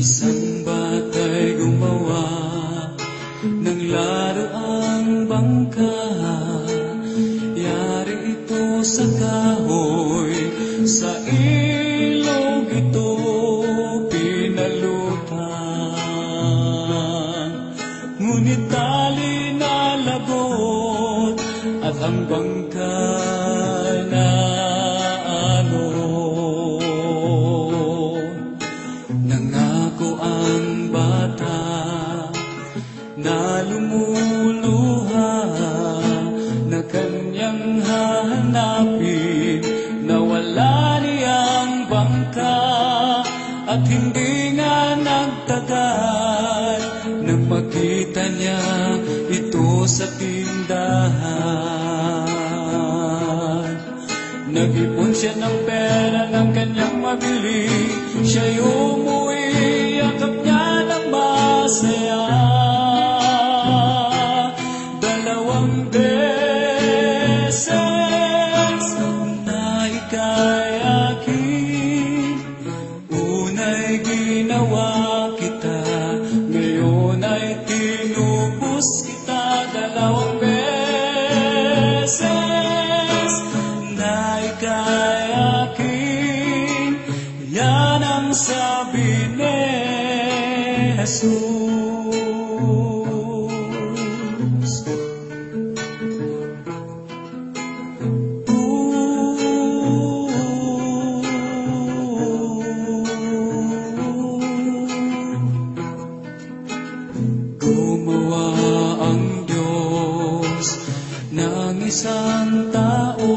Isang bata'y gumawa ng laruang bangka. Yari ito sa kahoy, sa ilog ito pinalutan. Ngunit tali na lagot at ang bangka na nangako ang bata na lumuluha na kanyang hahanapin, na wala niyang bangka. At hindi nga nagtagal nang makita niya ito sa tindahan. Nag-ipon siya ng pera ng kanyang mabili, siya'y umuwi, yakap niya ng masaya. 2 beses na ikayakin, una'y ginawa kita, ngayon ay tinubos kita. 2 beses na ikayakin, yan ang sabi ni Jesus. Gumawa ang Diyos ng isang tao,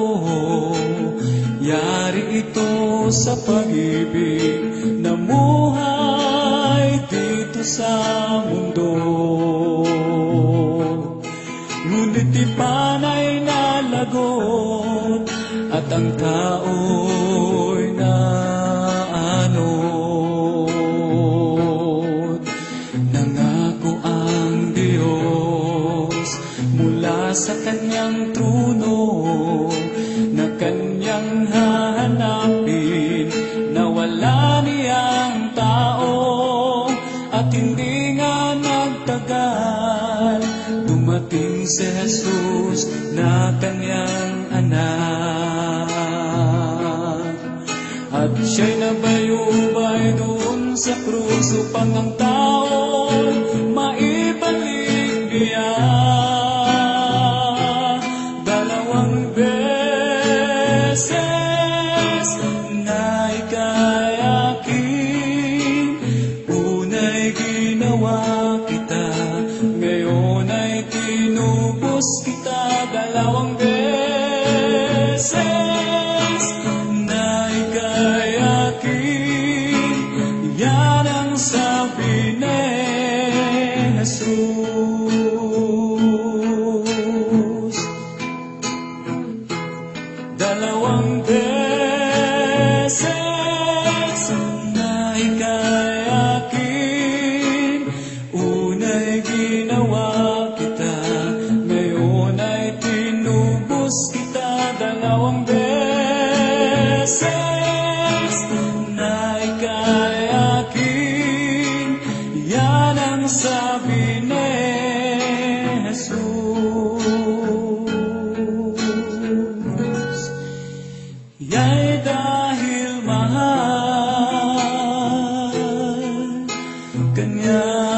yari ito sa pag-ibig, namuhay dito sa mundo. Ngunit ipanay na lagot at ang tao'y naanod. Nangako ang Diyos mula sa kanyang trono na kanyang hahanapin, na wala niyang tao. At hindi nga nagtagal, dumating si Jesus na kanyang anak. At siya'y nabayubay doon sa krus upang ang tao'y maibalik niya. 2 beses na ikayakin, una'y ginawa kita, ngayon ay tinubos kita. 2 beses na ikayakin, yan ang sabi ni Jesus. 2 beses na ikayakin, una'y ginawa kita, ngayon ay tinubos kita. 2 beses na ikayakin, yan ang sabi ni Jesus. Ya'y dahil mahal kanya